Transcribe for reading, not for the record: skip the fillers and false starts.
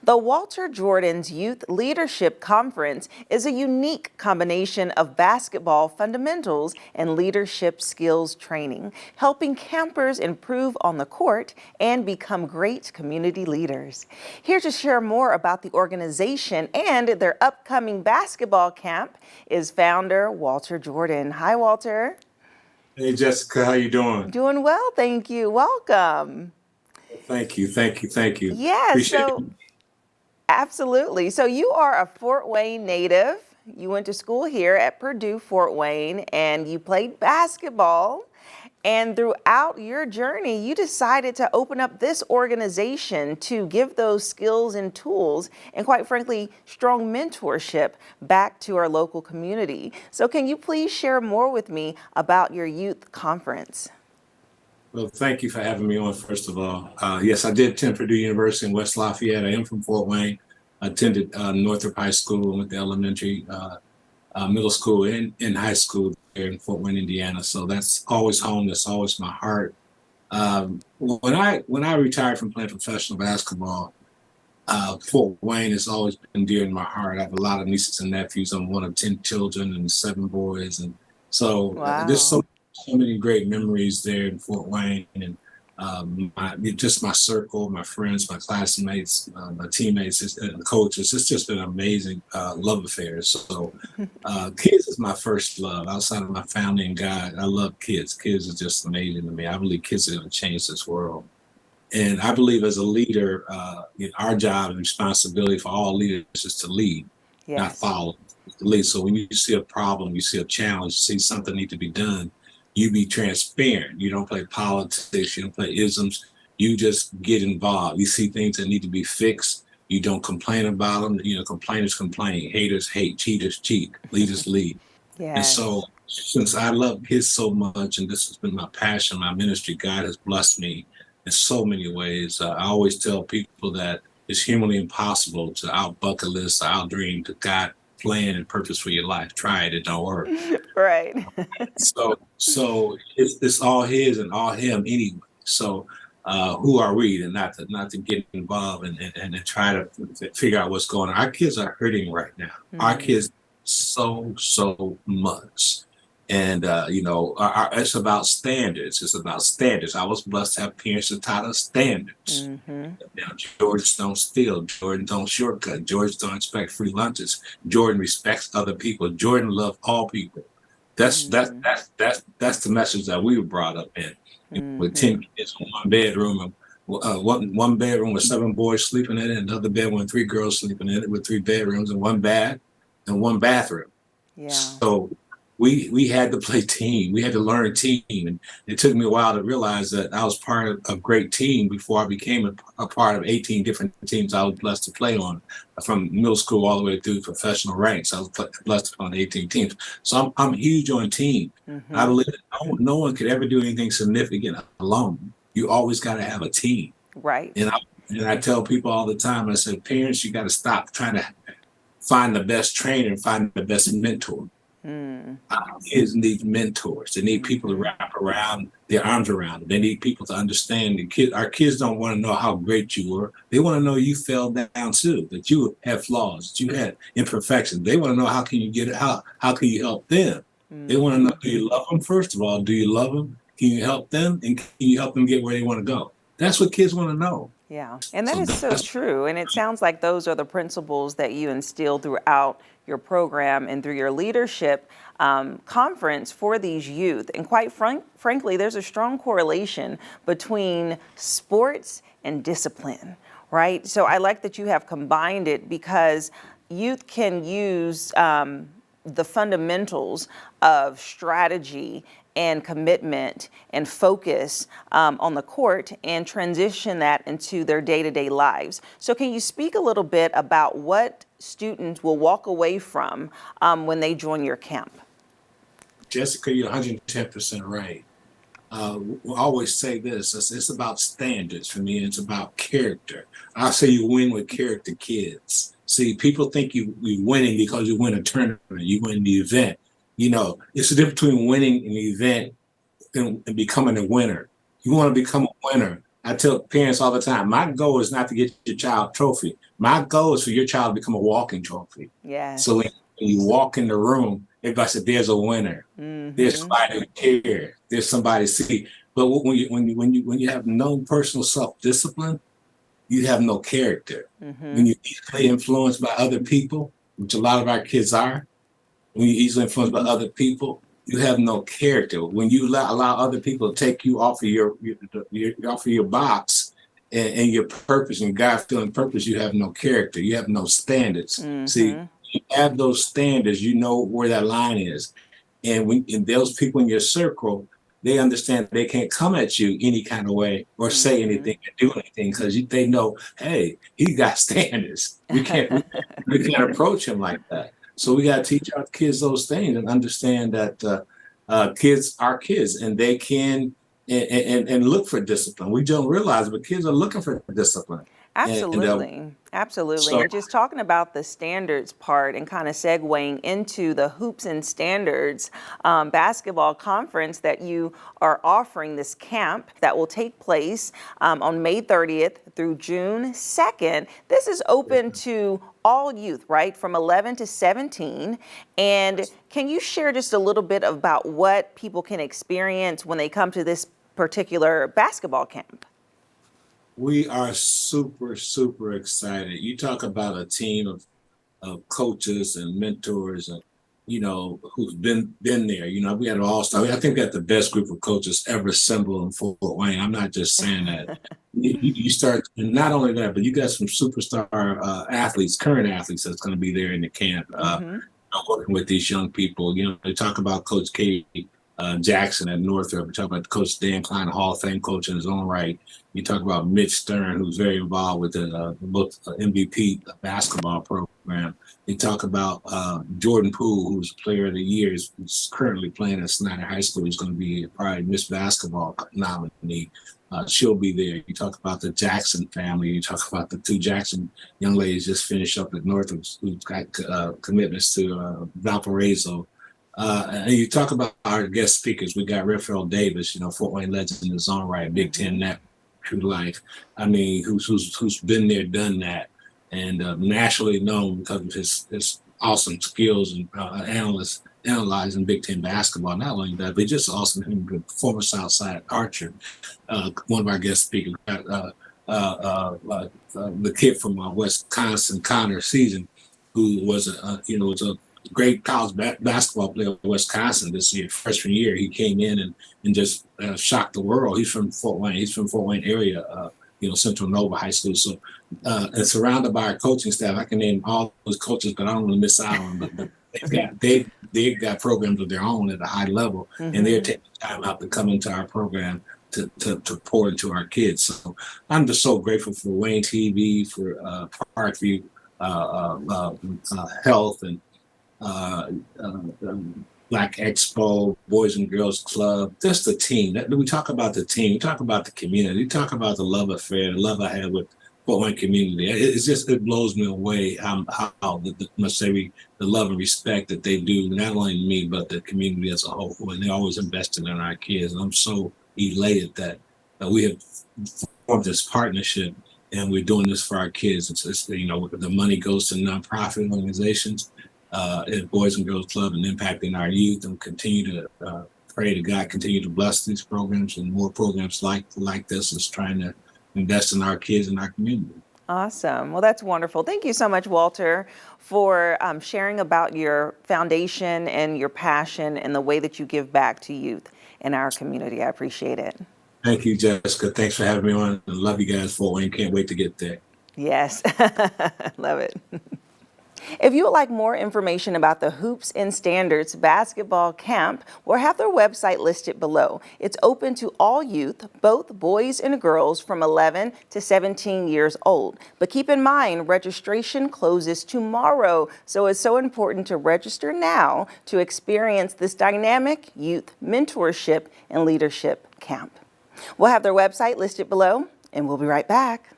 The Walter Jordan's Youth Leadership Conference is a unique combination of basketball fundamentals and leadership skills training, helping campers improve on the court and become great community leaders. Here to share more about the organization and their upcoming basketball camp is founder Walter Jordan. Hi, Walter. Hey Jessica, how you doing? Doing well, thank you. Welcome. Thank you. Yeah, Appreciate so it. absolutely. So you are a Fort Wayne native. You went to school here at Purdue Fort Wayne and you played basketball. And throughout your journey, you decided to open up this organization to give those skills and tools and, quite frankly, strong mentorship back to our local community. So can you please share more with me about your youth conference? Well, thank you for having me on, first of all. Yes, I did attend Purdue University in West Lafayette. I am from Fort Wayne. I attended Northrop High School, went to elementary, middle school, and high school there in Fort Wayne, Indiana. So that's always home. That's always my heart. When I retired from playing professional basketball, Fort Wayne has always been dear in my heart. I have a lot of nieces and nephews. I'm one of 10 children and 7 boys. And so there's Wow. so many great memories there in Fort Wayne. And just my circle, my friends, my classmates, my teammates, and coaches. It's just been an amazing love affair. So kids is my first love outside of my family and God. I love kids. Kids are just amazing to me. I believe kids are going to change this world. And I believe as a leader, our job and responsibility for all leaders is to lead, not Yes. follow. To lead. So when you see a problem, you see a challenge, you see something need to be done, you be transparent. You don't play politics, you don't play isms. You just get involved. You see things that need to be fixed. You don't complain about them. Complainers complain, haters hate, cheaters cheat, leaders lead. And so Yes. since I love kids so much, and this has been my passion, my ministry, God has blessed me in so many ways. I always tell people that it's humanly impossible to out bucket list, out dream to God plan and purpose for your life. Try it, it don't work. Right. So it's all his and all him anyway. So who are we to not to get involved and try to figure out what's going on? Our kids are hurting right now. Our Mm, kids so much. And it's about standards. It's about standards. I was blessed to have parents that taught us standards. mhm. Now, George don't steal. Jordan don't shortcut. George don't expect free lunches. Jordan respects other people. Jordan loves all people. Mhm. That's the message that we were brought up in. With Mhm. 10 kids in one bedroom, and one bedroom with 7 boys sleeping in it, and another bedroom with 3 girls sleeping in it, with 3 bedrooms and 1 bath and 1 bathroom. Yeah. So we had to play team. We had to learn team, and it took me a while to realize that I was part of a great team before I became a part of 18 different teams I was blessed to play on, from middle school all the way through professional ranks. I was blessed on 18 teams. So I'm huge on team. I Mhm. believe that no one could ever do anything significant alone. You always got to have a team. Right. And I tell people all the time, I said, parents, you got to stop trying to find the best trainer and find the best mentor. Mm. Kids need mentors. They need people to Mhm. wrap around their arms around them. They need people to understand. Our kids don't want to know how great you were. They want to know you fell down too, that you had flaws, that you had imperfections. They want to know how can you get it, how can you help them? They want to know, Mhm. do you love them? First of all, do you love them? Can you help them? And can you help them get where they want to go? That's what kids want to know. Yeah, and that So is so that's true. And it sounds like those are the principles that you instill throughout your program and through your leadership conference for these youth. And quite frankly, there's a strong correlation between sports and discipline, right? So I like that you have combined it because youth can use the fundamentals of strategy and commitment and focus on the court and transition that into their day-to-day lives. So can you speak a little bit about what students will walk away from when they join your camp? Jessica, you're 110% right. We always say this, it's about standards for me, and it's about character. I say you win with character, kids. See, people think you're winning because you win a tournament, you win the event. It's the difference between winning an event and becoming a winner. You want to become a winner. I tell parents all the time, my goal is not to get your child a trophy. My goal is for your child to become a walking trophy. So when Yes. you walk in the room, everybody said, "There's a winner. There's Mm-hmm. somebody who cares. There's somebody to see." But when you have no personal self discipline, you have no character. When Mm-hmm. you're easily influenced by other people, which a lot of our kids are, when you're easily influenced by other people, you have no character. When you allow other people to take you off of your box and your purpose and God-feeling purpose, you have no character. You have no standards. See, Mm-hmm. you have those standards, you know where that line is. And those people in your circle, they understand they can't come at you any kind of way or say Mm-hmm. anything or do anything because they know, hey, he got standards. We can't approach him like that. So we got to teach our kids those things and understand that kids are kids and they can and look for discipline. We don't realize, but kids are looking for discipline. And Absolutely. Absolutely. so And just talking about the standards part and kind of segueing into the hoops and standards basketball conference that you are offering, this camp that will take place on May 30th through June 2nd. This is open to all youth, right, from 11 to 17. And can you share just a little bit about what people can experience when they come to this particular basketball camp? we are super, super excited. You talk about a team of coaches and mentors and who've been there. We had an all-star. I think we got the best group of coaches ever assembled in Fort Wayne. I'm not just saying that. You start, and not only that, but you got some superstar athletes, current athletes that's going to be there in the camp, Mm-hmm. working with these young people. They talk about Coach K. Jackson at Northrop. We talk about Coach Dan Klein, Hall of Fame coach in his own right. You talk about Mitch Stern, who's very involved with the MVP basketball program. You talk about Jordan Poole, who's Player of the Year, who's currently playing at Snyder High School. He's going to be probably Miss Basketball nominee. She'll be there. You talk about the Jackson family. You talk about the two Jackson young ladies just finished up at Northrop, who've got commitments to Valparaiso. And you talk about our guest speakers. We got Raphael Davis, Fort Wayne legend in his own right, Big Ten Mm-hmm. net, true life. I mean, who's been there, done that, and nationally known because of his awesome skills and analyzing Big Ten basketball. Not only that, but just awesome. Him, former Southside Archer, one of our guest speakers. The kid from Wisconsin, Connor Season, who was a great college basketball player at Wisconsin this year, freshman year. He came in and just shocked the world. He's from Fort Wayne. He's from Fort Wayne area, Central Nova High School. So and surrounded by our coaching staff. I can name all those coaches, but I don't want to miss out on them. But they've got programs of their own at a high level, and they're Mm-hmm. taking time out to come into our program to pour into our kids. So I'm just so grateful for Wayne TV, for Parkview Health, and uh, Black Expo, Boys and Girls Club, just the team. We talk about the team, we talk about the community, we talk about the love affair, the love I had with Fort Wayne community. It blows me away how the love and respect that they do, not only me, but the community as a whole. And they're always invested in our kids. And I'm so elated that we have formed this partnership and we're doing this for our kids. The money goes to nonprofit organizations at Boys and Girls Club and impacting our youth, and continue to pray to God continue to bless these programs and more programs like this is trying to invest in our kids and our community. Awesome. Well, that's wonderful. Thank you so much, Walter, for sharing about your foundation and your passion and the way that you give back to youth in our community. I appreciate it. Thank you, Jessica. Thanks for having me on. I love you guys, Fort Wayne. Can't wait to get there. Yes, love it. If you would like more information about the Hoops and Standards Basketball Camp, we'll have their website listed below. It's open to all youth, both boys and girls from 11 to 17 years old. But keep in mind, registration closes tomorrow, so it's so important to register now to experience this dynamic youth mentorship and leadership camp. We'll have their website listed below, and we'll be right back.